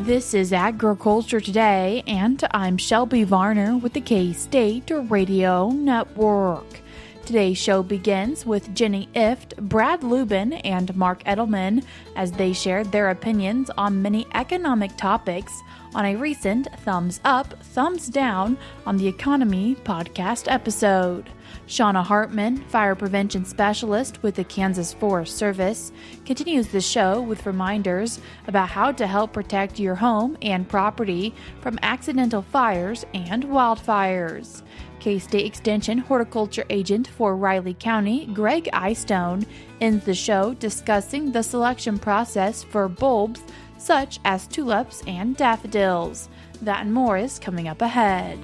This is Agriculture Today, and I'm Shelby Varner with the K-State Radio Network. Today's show begins with Jenny Ifft, Brad Lubben, and Mark Edelman as they shared their opinions on many economic topics on a recent Thumbs Up, Thumbs Down on the Economy podcast episode. Shawna Hartman, fire prevention specialist with the Kansas Forest Service, continues the show with reminders about how to help protect your home and property from accidental fires and wildfires. K-State Extension horticulture agent for Riley County, Gregg Eyestone, ends the show discussing the selection process for bulbs such as tulips and daffodils. That and more is coming up ahead.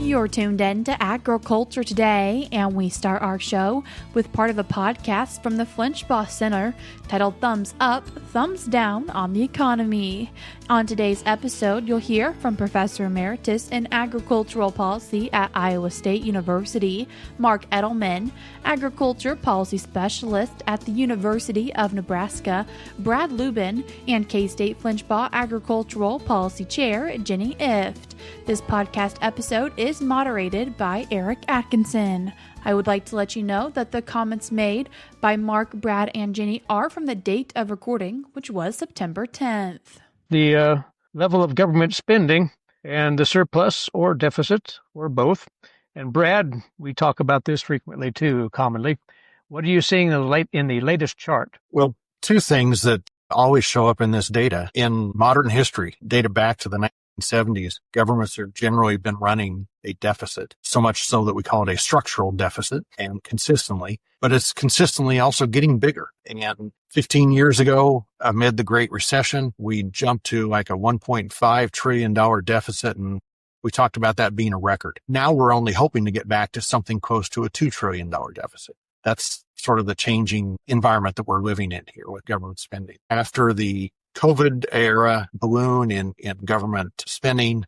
You're tuned in to Agriculture Today, and we start our show with part of a podcast from the Flinchbaugh Center titled Thumbs Up, Thumbs Down on the Economy. On today's episode, you'll hear from Professor Emeritus in Agricultural Policy at Iowa State University, Mark Edelman, Agriculture Policy Specialist at the University of Nebraska, Brad Lubben, and K-State Flinchbaugh Agricultural Policy Chair, Jenny Ifft. This podcast episode is moderated by Eric Atkinson. I would like to let you know that the comments made by Mark, Brad, and Jenny are from the date of recording, which was September 10th. The level of government spending and the surplus or deficit, or both. And Brad, we talk about this frequently too, commonly. What are you seeing in the latest chart? Well, two things that always show up in this data. In modern history, data back to the 1970s, governments have generally been running a deficit, so much so that we call it a structural deficit, and consistently, but it's consistently also getting bigger. And 15 years ago, amid the Great Recession, we jumped to like a $1.5 trillion deficit, and we talked about that being a record. Now we're only hoping to get back to something close to a $2 trillion deficit. That's sort of the changing environment that we're living in here with government spending. After the COVID era balloon in government spending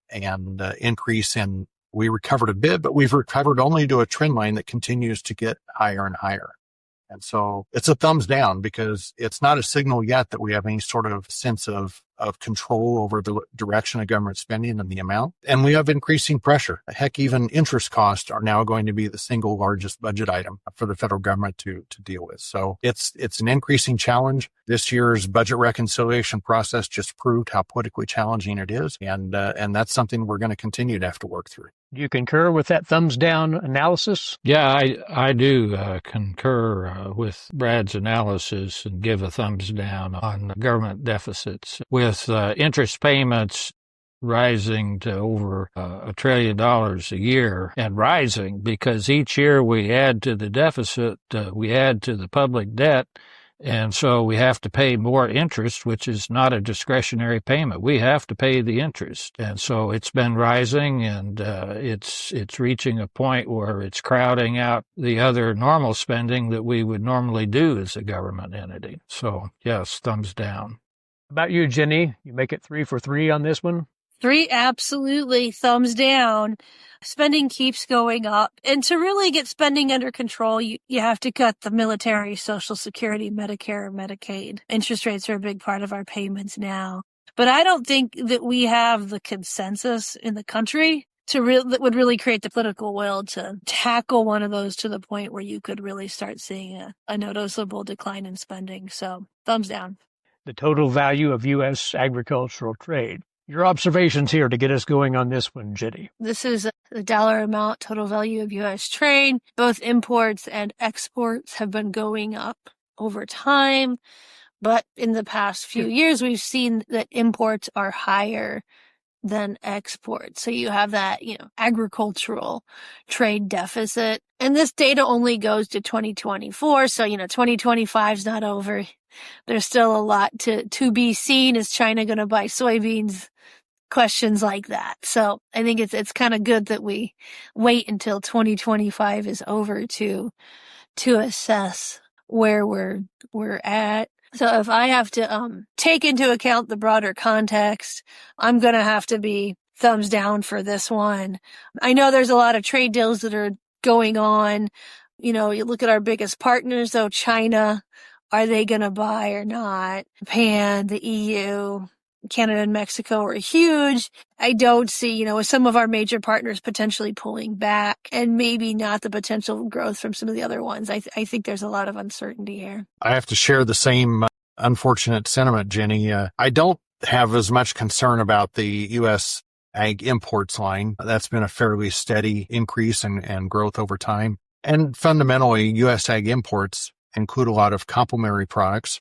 and increase in, we recovered a bit, but we've recovered only to a trend line that continues to get higher and higher. And so it's a thumbs down because it's not a signal yet that we have any sort of sense of control over the direction of government spending and the amount. And we have increasing pressure. Heck, even interest costs are now going to be the single largest budget item for the federal government to deal with. So it's an increasing challenge. This year's budget reconciliation process just proved how politically challenging it is. And that's something we're going to continue to have to work through. Do you concur with that thumbs down analysis? Yeah, I do concur with Brad's analysis and give a thumbs down on government deficits. With interest payments rising to over $1 trillion a year and rising because each year we add to the deficit, we add to the public debt. And so we have to pay more interest, which is not a discretionary payment. We have to pay the interest. And so it's been rising, and it's reaching a point where it's crowding out the other normal spending that we would normally do as a government entity. So, yes, thumbs down. How about you, Jenny? You make it 3 for 3 on this one? 3, absolutely. Thumbs down. Spending keeps going up. And to really get spending under control, you have to cut the military, Social Security, Medicare, Medicaid. Interest rates are a big part of our payments now. But I don't think that we have the consensus in the country that would really create the political will to tackle one of those to the point where you could really start seeing a noticeable decline in spending. So, thumbs down. The total value of U.S. agricultural trade. Your observations here to get us going on this one, Jenny. This is the dollar amount, total value of U.S. trade. Both imports and exports have been going up over time. But in the past few years, we've seen that imports are higher than exports. So you have that, agricultural trade deficit. And this data only goes to 2024. So, 2025 is not over. There's still a lot to be seen. Is China going to buy soybeans? Questions like that. So I think it's kind of good that we wait until 2025 is over to assess where we're at. So if I have to take into account the broader context, I'm going to have to be thumbs down for this one. I know there's a lot of trade deals that are going on. You look at our biggest partners, though, China, are they going to buy or not? Japan, the EU, Canada and Mexico are huge. I don't see, with some of our major partners potentially pulling back and maybe not the potential growth from some of the other ones. I think there's a lot of uncertainty here. I have to share the same unfortunate sentiment, Jenny. I don't have as much concern about the U.S. ag imports line. That's been a fairly steady increase and growth over time. And fundamentally, U.S. ag imports include a lot of complementary products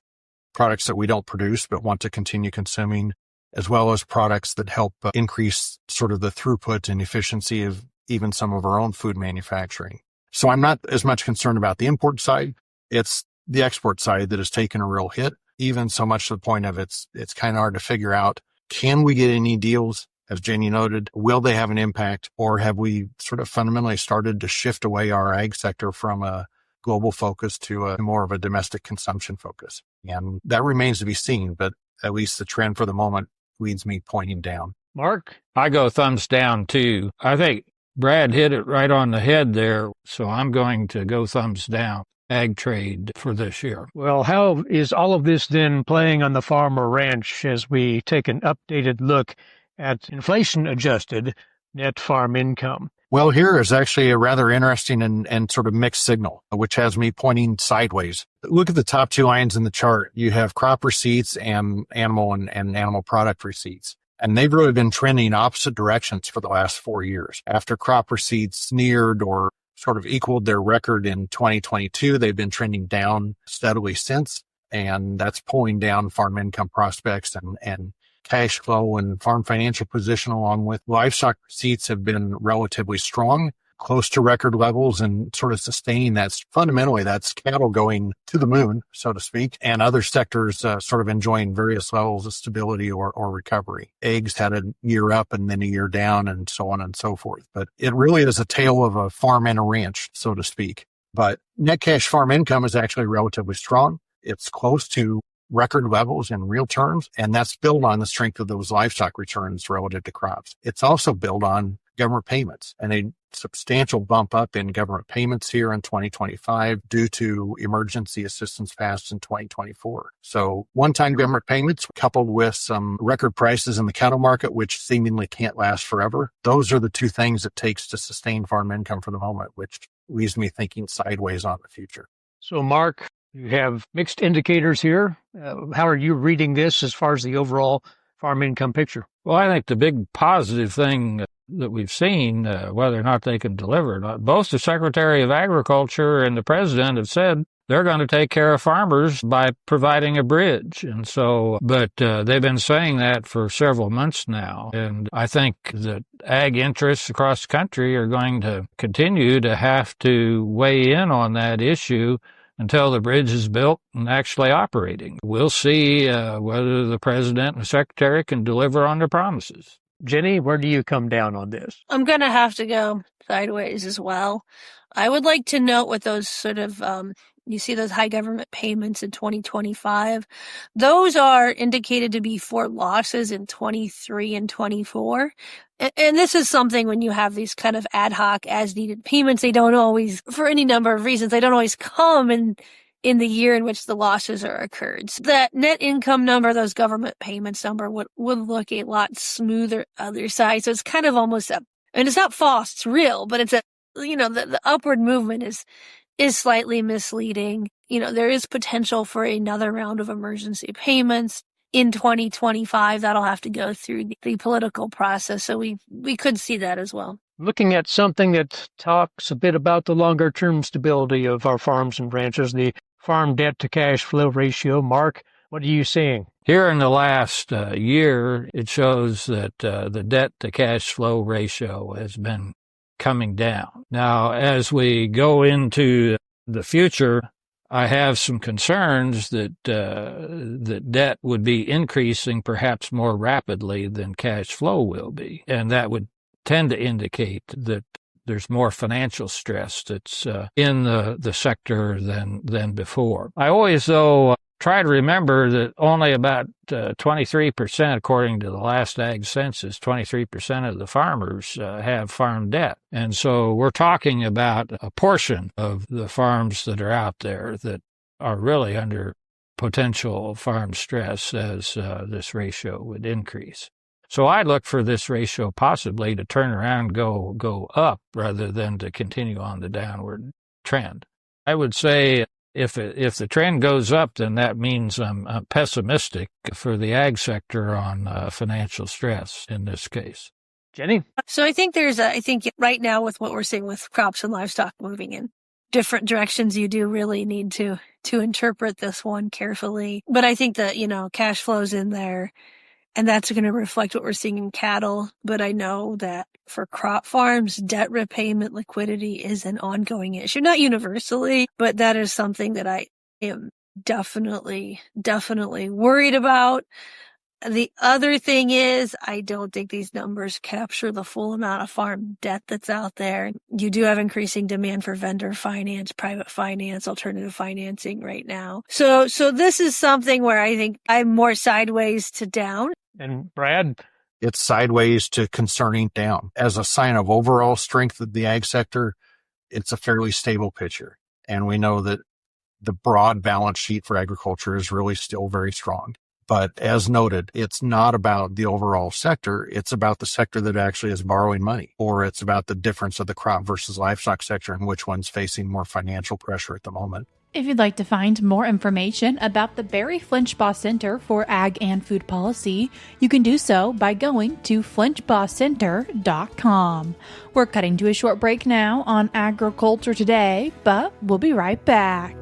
that we don't produce but want to continue consuming, as well as products that help increase sort of the throughput and efficiency of even some of our own food manufacturing. So I'm not as much concerned about the import side. It's the export side that has taken a real hit, even so much to the point of it's kind of hard to figure out, can we get any deals? As Jenny noted, will they have an impact, or have we sort of fundamentally started to shift away our ag sector from a global focus to a more of a domestic consumption focus? And that remains to be seen, but at least the trend for the moment leads me pointing down. Mark? I go thumbs down too. I think Brad hit it right on the head there, so I'm going to go thumbs down. Ag trade for this year. Well, how is all of this then playing on the farm or ranch as we take an updated look at inflation-adjusted net farm income? Well, here is actually a rather interesting and sort of mixed signal, which has me pointing sideways. Look at the top two lines in the chart. You have crop receipts and animal product receipts. And they've really been trending opposite directions for the last 4 years. After crop receipts neared or sort of equaled their record in 2022, they've been trending down steadily since. And that's pulling down farm income prospects and cash flow and farm financial position, along with livestock receipts have been relatively strong, close to record levels, and sort of sustaining that. Fundamentally, that's cattle going to the moon, so to speak, and other sectors sort of enjoying various levels of stability or recovery. Eggs had a year up and then a year down and so on and so forth. But it really is a tale of a farm and a ranch, so to speak. But net cash farm income is actually relatively strong. It's close to record levels in real terms, and that's built on the strength of those livestock returns relative to crops. It's also built on government payments and a substantial bump up in government payments here in 2025 due to emergency assistance passed in 2024. So one-time government payments coupled with some record prices in the cattle market, which seemingly can't last forever. Those are the two things it takes to sustain farm income for the moment, which leaves me thinking sideways on the future. So, Mark, you have mixed indicators here. How are you reading this as far as the overall farm income picture? Well, I think the big positive thing that we've seen, whether or not they can deliver, both the Secretary of Agriculture and the President have said they're going to take care of farmers by providing a bridge. And so, but they've been saying that for several months now. And I think that ag interests across the country are going to continue to have to weigh in on that issue until the bridge is built and actually operating. We'll see whether the President and the Secretary can deliver on their promises. Jenny, where do you come down on this? I'm going to have to go sideways as well. I would like to note what those sort of, you see those high government payments in 2025. Those are indicated to be for losses in 23 and 24. And this is something when you have these kind of ad hoc as needed payments, they don't always, for any number of reasons, they don't always come in the year in which the losses are occurred. So that net income number, those government payments number would look a lot smoother other side. So it's kind of almost and it's not false, it's real, but it's the upward movement is slightly misleading. There is potential for another round of emergency payments in 2025. That'll have to go through the political process. So we could see that as well. Looking at something that talks a bit about the longer-term stability of our farms and ranches, the farm debt to cash flow ratio. Mark, what are you seeing? Here in the last year, it shows that the debt to cash flow ratio has been coming down. Now, as we go into the future, I have some concerns that that debt would be increasing perhaps more rapidly than cash flow will be, and that would tend to indicate that there's more financial stress that's in the sector than before. I always, though, try to remember that only about 23%, according to the last ag census, 23% of the farmers have farm debt. And so we're talking about a portion of the farms that are out there that are really under potential farm stress as this ratio would increase. So I look for this ratio possibly to turn around, go up rather than to continue on the downward trend. I would say if the trend goes up, then that means I'm pessimistic for the ag sector on financial stress in this case. Jenny? So I think right now with what we're seeing with crops and livestock moving in different directions, you do really need to interpret this one carefully. But I think that, cash flow's in there, and that's going to reflect what we're seeing in cattle. But I know that for crop farms, debt repayment liquidity is an ongoing issue. Not universally, but that is something that I am definitely worried about. The other thing is, I don't think these numbers capture the full amount of farm debt that's out there. You do have increasing demand for vendor finance, private finance, alternative financing right now. So this is something where I think I'm more sideways to down. And Brad? It's sideways to concerning down. As a sign of overall strength of the ag sector, it's a fairly stable picture. And we know that the broad balance sheet for agriculture is really still very strong. But as noted, it's not about the overall sector. It's about the sector that actually is borrowing money, or it's about the difference of the crop versus livestock sector and which one's facing more financial pressure at the moment. If you'd like to find more information about the Barry Flinchbaugh Center for Ag and Food Policy, you can do so by going to flinchbaughcenter.com. We're cutting to a short break now on Agriculture Today, but we'll be right back.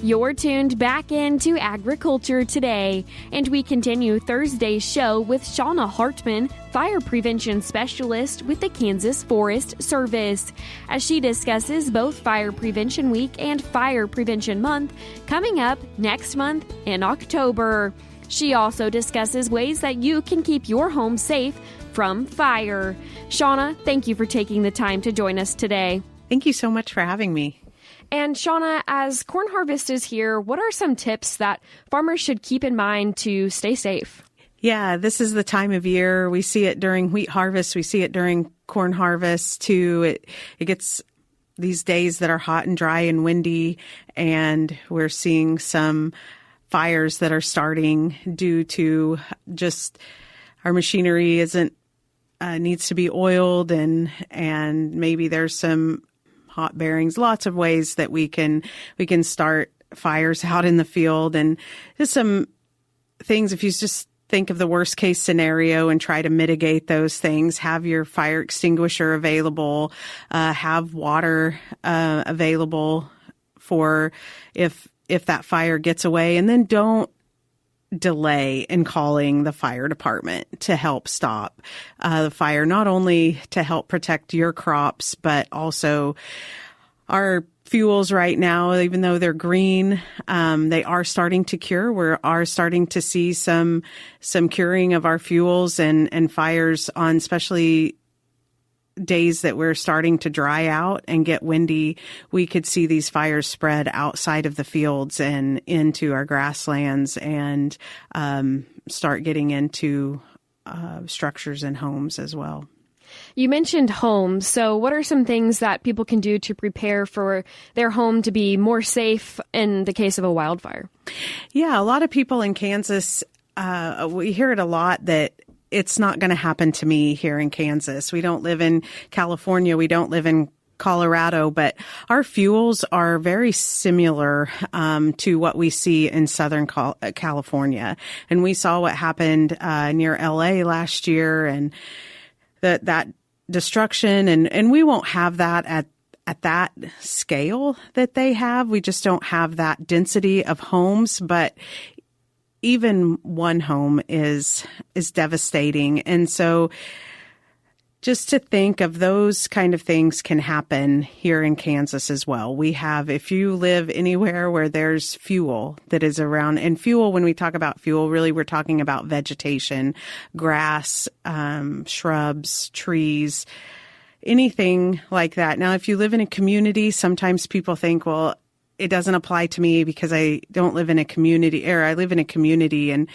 You're tuned back into Agriculture Today, and we continue Thursday's show with Shawna Hartman, Fire Prevention Specialist with the Kansas Forest Service, as she discusses both Fire Prevention Week and Fire Prevention Month coming up next month in October. She also discusses ways that you can keep your home safe from fire. Shawna, thank you for taking the time to join us today. Thank you so much for having me. And Shawna, as corn harvest is here, what are some tips that farmers should keep in mind to stay safe? Yeah, this is the time of year. We see it during wheat harvest. We see it during corn harvest too. It gets these days that are hot and dry and windy, and we're seeing some fires that are starting due to just our machinery needs to be oiled, and maybe there's some hot bearings, lots of ways that we can start fires out in the field. And just some things, if you just think of the worst case scenario and try to mitigate those things, have your fire extinguisher available, have water available for if that fire gets away, and then don't delay in calling the fire department to help stop the fire, not only to help protect your crops, but also our fuels right now, even though they're green, they are starting to cure. We are starting to see some curing of our fuels and fires on especially days that we're starting to dry out and get windy. We could see these fires spread outside of the fields and into our grasslands and start getting into structures and homes as well. You mentioned homes. So what are some things that people can do to prepare for their home to be more safe in the case of a wildfire? Yeah, a lot of people in Kansas, we hear it a lot that it's not going to happen to me here in Kansas. We don't live in California. We don't live in Colorado, but our fuels are very similar to what we see in Southern California. And we saw what happened near LA last year, and that destruction. And we won't have that at that scale that they have. We just don't have that density of homes, but even one home is devastating. And so just to think of those kind of things can happen here in Kansas as well. We have, if you live anywhere where there's fuel that is around, and fuel, when we talk about fuel, really we're talking about vegetation, grass, shrubs, trees, anything like that. Now, if you live in a community, sometimes people think, well, it doesn't apply to me because I don't live in a community, or I live in a community, and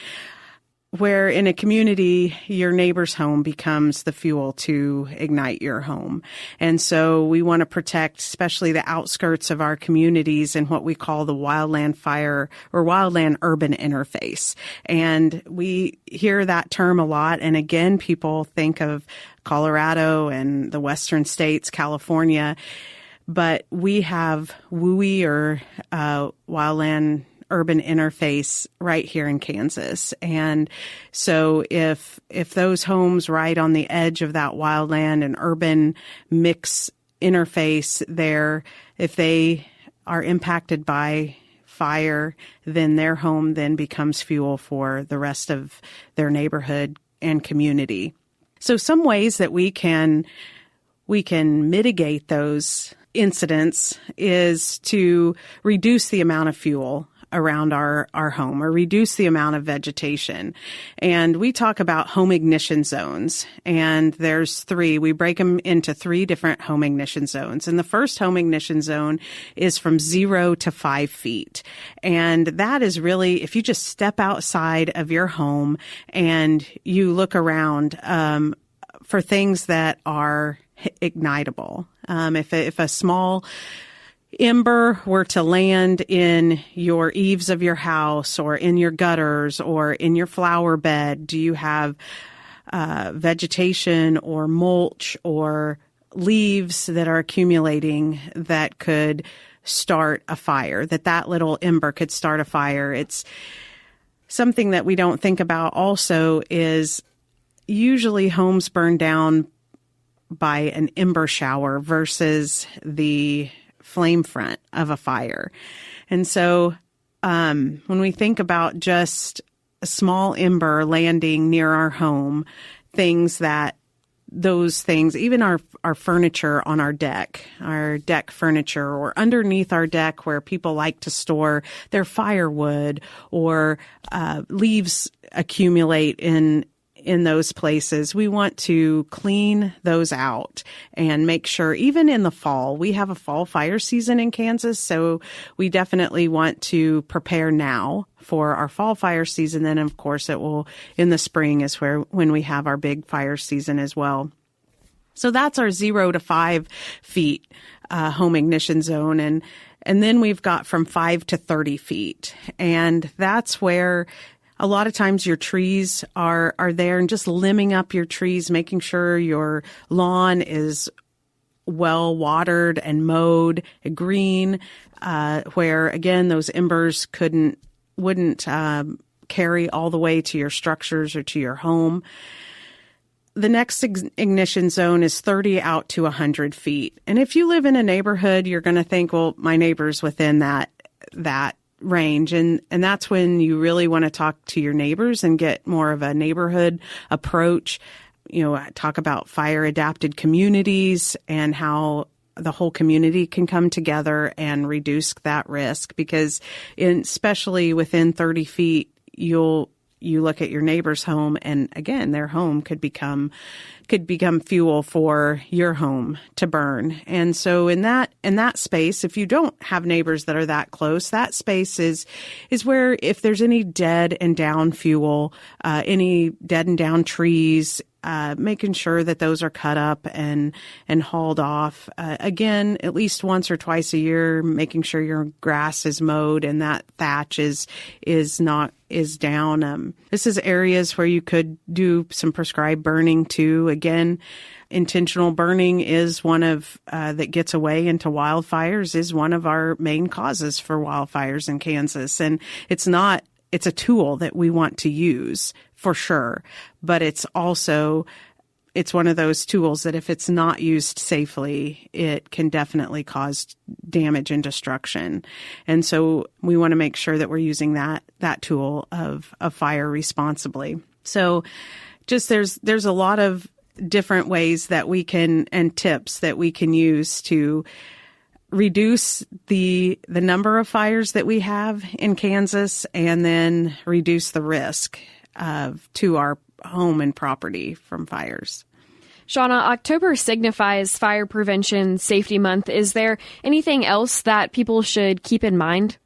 where in a community, your neighbor's home becomes the fuel to ignite your home. And so we want to protect especially the outskirts of our communities and what we call the wildland fire or wildland urban interface. And we hear that term a lot. And again, people think of Colorado and the western states, California, but we have WUI or wildland urban interface right here in Kansas. And so if those homes right on the edge of that wildland and urban mix interface there, if they are impacted by fire, then their home then becomes fuel for the rest of their neighborhood and community. So some ways that we can mitigate those incidents is to reduce the amount of fuel around our home or reduce the amount of vegetation. And we talk about home ignition zones, and there's 3. We break them into 3 different home ignition zones. And the first home ignition zone is from 0 to 5 feet. And that is really, if you just step outside of your home and you look around for things that are ignitable. If a small ember were to land in your eaves of your house or in your gutters or in your flower bed, do you have vegetation or mulch or leaves that are accumulating that could start a fire, that little ember could start a fire? It's something that we don't think about also is usually homes burn down by an ember shower versus the flame front of a fire. And so when we think about just a small ember landing near our home, those things, even our furniture on our deck furniture, or underneath our deck where people like to store their firewood, or leaves accumulate in those places, we want to clean those out and make sure, even in the fall, we have a fall fire season in Kansas, so we definitely want to prepare now for our fall fire season. Then, of course, it will, in the spring is when we have our big fire season as well. So that's our 0 to 5 feet home ignition zone. And then we've got from 5 to 30 feet. And that's where a lot of times your trees are there, and just limbing up your trees, making sure your lawn is well watered and mowed, green, where again, those embers wouldn't carry all the way to your structures or to your home. The next ignition zone is 30 out to 100 feet. And if you live in a neighborhood, you're going to think, well, my neighbor's within that range. And that's when you really want to talk to your neighbors and get more of a neighborhood approach. Talk about fire adapted communities and how the whole community can come together and reduce that risk, because especially within 30 feet, you look at your neighbor's home, and again, their home could become fuel for your home to burn. And so in that space, if you don't have neighbors that are that close, that space is where, if there's any dead and down fuel, any dead and down trees, making sure that those are cut up and hauled off. Again, at least once or twice a year, making sure your grass is mowed and that thatch is down. This is areas where you could do some prescribed burning too. Again, intentional burning is one of that gets away into wildfires, is one of our main causes for wildfires in Kansas. And it's a tool that we want to use for sure, but it's one of those tools that if it's not used safely, it can definitely cause damage and destruction. And so we want to make sure that we're using that tool of fire responsibly. So just there's a lot of different ways that we can, and tips that we can use to reduce the number of fires that we have in Kansas, and then reduce the risk to our home and property from fires. Shawna, October signifies Fire Prevention Safety Month. Is there anything else that people should keep in mind?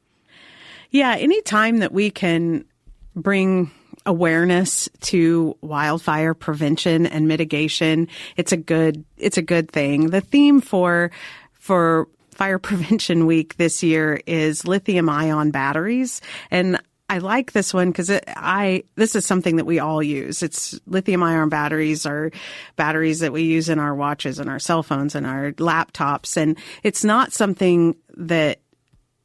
Yeah, any time that we can bring awareness to wildfire prevention and mitigation, it's a good thing. The theme for Fire Prevention Week this year is lithium-ion batteries, and I like this one because this is something that we all use. It's lithium-ion batteries are batteries that we use in our watches and our cell phones and our laptops. And it's not something that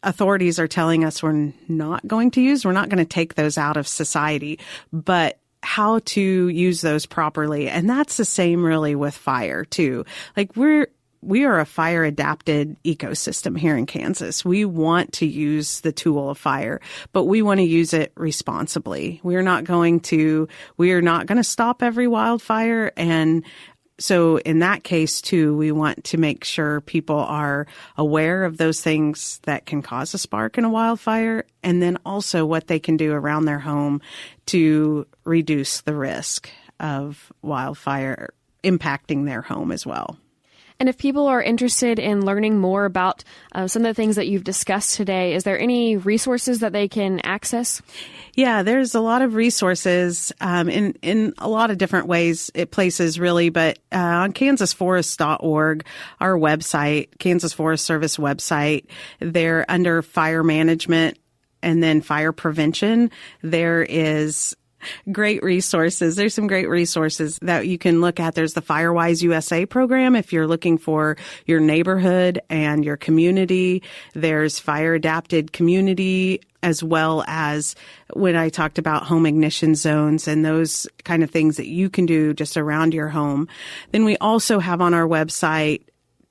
authorities are telling us we're not going to use. We're not going to take those out of society, but how to use those properly. And that's the same really with fire too. Like we are a fire-adapted ecosystem here in Kansas. We want to use the tool of fire, but we want to use it responsibly. We are not going to stop every wildfire. And so in that case, too, we want to make sure people are aware of those things that can cause a spark in a wildfire, and then also what they can do around their home to reduce the risk of wildfire impacting their home as well. And if people are interested in learning more about some of the things that you've discussed today, is there any resources that they can access? Yeah, there's a lot of resources in a lot of different places really, but on kansasforest.org, our website, Kansas Forest Service website, they're under fire management and then fire prevention. There is great resources. There's some great resources that you can look at. There's the Firewise USA program if you're looking for your neighborhood and your community. There's Fire Adapted Community, as well as when I talked about home ignition zones and those kind of things that you can do just around your home. Then we also have on our website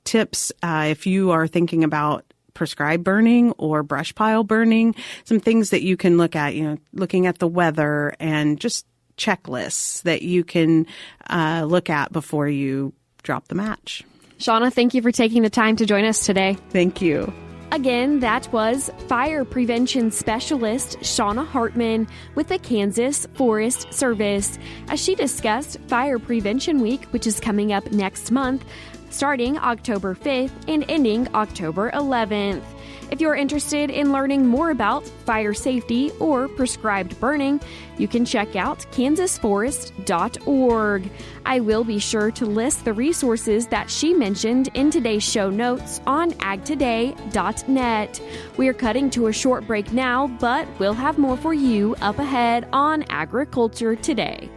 tips if you are thinking about prescribed burning or brush pile burning, some things that you can look at, looking at the weather and just checklists that you can look at before you drop the match. Shawna, thank you for taking the time to join us today. Thank you. Again, that was Fire Prevention Specialist Shawna Hartman with the Kansas Forest Service, as she discussed Fire Prevention Week, which is coming up next month, starting October 5th and ending October 11th. If you're interested in learning more about fire safety or prescribed burning, you can check out kansasforest.org. I will be sure to list the resources that she mentioned in today's show notes on agtoday.net. We are cutting to a short break now, but we'll have more for you up ahead on Agriculture Today.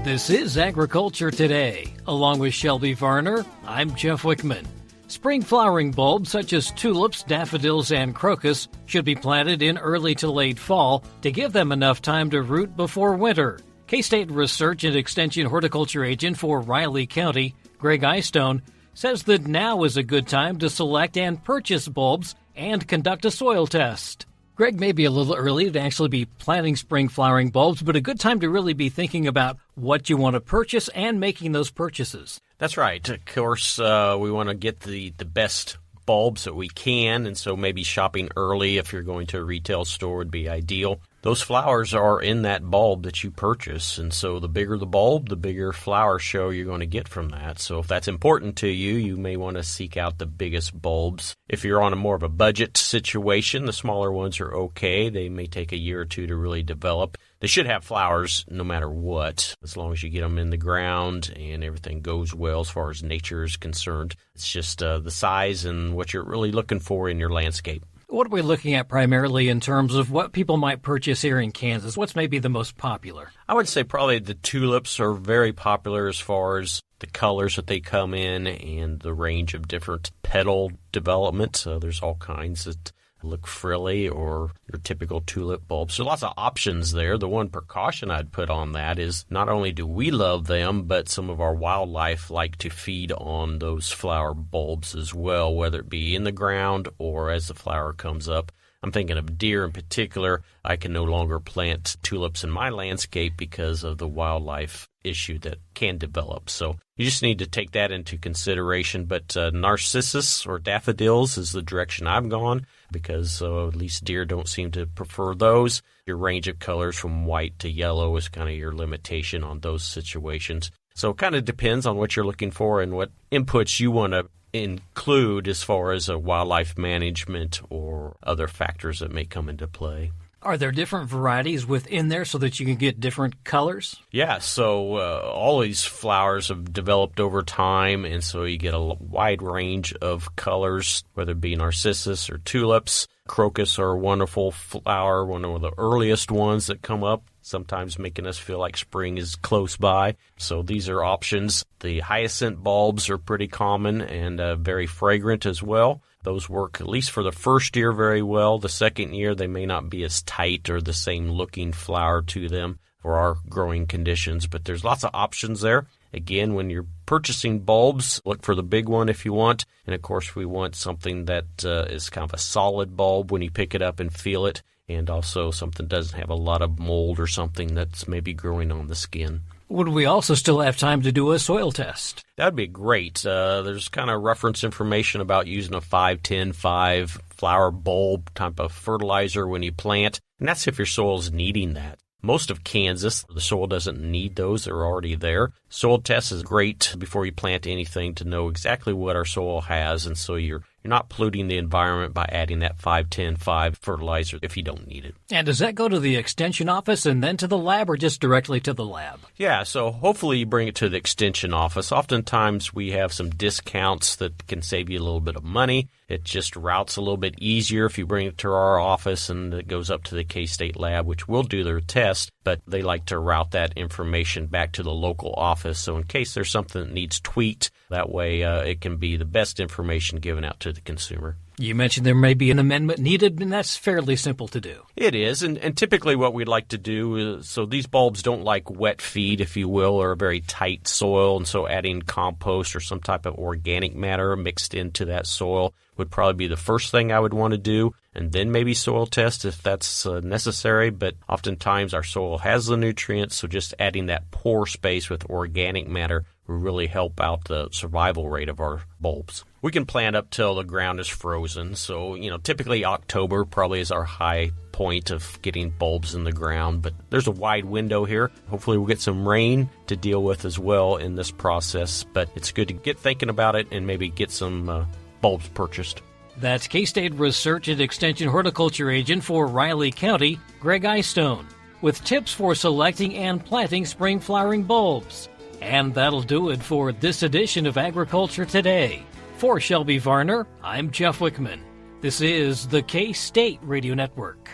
This is Agriculture Today. Along with Shelby Varner, I'm Jeff Wickman. Spring flowering bulbs such as tulips, daffodils, and crocus should be planted in early to late fall to give them enough time to root before winter. K-State Research and Extension Horticulture Agent for Riley County, Gregg Eyestone, says that now is a good time to select and purchase bulbs and conduct a soil test. Gregg, may be a little early to actually be planting spring flowering bulbs, but a good time to really be thinking about what you want to purchase and making those purchases. That's right. Of course, we want to get the best bulbs that we can, and so maybe shopping early if you're going to a retail store would be ideal. Those flowers are in that bulb that you purchase, and so the bigger the bulb, the bigger flower show you're going to get from that. So if that's important to you, you may want to seek out the biggest bulbs. If you're on a more of a budget situation, the smaller ones are okay. They may take a year or two to really develop. They should have flowers no matter what, as long as you get them in the ground and everything goes well as far as nature is concerned. It's just the size and what you're really looking for in your landscape. What are we looking at primarily in terms of what people might purchase here in Kansas? What's maybe the most popular? I would say probably the tulips are very popular as far as the colors that they come in and the range of different petal development. There's all kinds that look frilly, or your typical tulip bulbs. So lots of options there. The one precaution I'd put on that is not only do we love them, but some of our wildlife like to feed on those flower bulbs as well, whether it be in the ground or as the flower comes up. I'm thinking of deer in particular. I can no longer plant tulips in my landscape because of the wildlife issue that can develop. So you just need to take that into consideration. But narcissus or daffodils is the direction I've gone because at least deer don't seem to prefer those. Your range of colors from white to yellow is kind of your limitation on those situations. So it kind of depends on what you're looking for and what inputs you want to include as far as a wildlife management or other factors that may come into play. Are there different varieties within there so that you can get different colors? Yeah, so all these flowers have developed over time, and so you get a wide range of colors, whether it be narcissus or tulips. Crocus are a wonderful flower, one of the earliest ones that come up, sometimes making us feel like spring is close by. So these are options. The hyacinth bulbs are pretty common and very fragrant as well. Those work at least for the first year very well. The second year, they may not be as tight or the same looking flower to them for our growing conditions, but there's lots of options there. Again, when you're purchasing bulbs, look for the big one if you want. And, of course, we want something that is kind of a solid bulb when you pick it up and feel it, and also something that doesn't have a lot of mold or something that's maybe growing on the skin. Would we also still have time to do a soil test? That would be great. There's kind of reference information about using a 5-10-5 flower bulb type of fertilizer when you plant, and that's if your soil's needing that. Most of Kansas, the soil doesn't need those. They're already there. Soil test is great before you plant anything to know exactly what our soil has, and so you're not polluting the environment by adding that 5-10-5 fertilizer if you don't need it. And does that go to the extension office and then to the lab, or just directly to the lab? Yeah, so hopefully you bring it to the extension office. Oftentimes we have some discounts that can save you a little bit of money. It just routes a little bit easier if you bring it to our office, and it goes up to the K-State lab, which will do their test, but they like to route that information back to the local office. So in case there's something that needs tweaked, that way it can be the best information given out to the consumer. You mentioned there may be an amendment needed, and that's fairly simple to do. It is, and typically what we'd like to do is, so these bulbs don't like wet feed, if you will, or a very tight soil, and so adding compost or some type of organic matter mixed into that soil would probably be the first thing I would want to do, and then maybe soil test if that's necessary, but oftentimes our soil has the nutrients, so just adding that pore space with organic matter will really help out the survival rate of our bulbs. We can plant up till the ground is frozen, so typically October probably is our high point of getting bulbs in the ground, but there's a wide window here. Hopefully we'll get some rain to deal with as well in this process, but it's good to get thinking about it and maybe get some bulbs purchased. That's K-State Research and Extension Horticulture Agent for Riley County, Gregg Eyestone, with tips for selecting and planting spring flowering bulbs. And that'll do it for this edition of Agriculture Today. For Shelby Varner, I'm Jeff Wickman. This is the K-State Radio Network.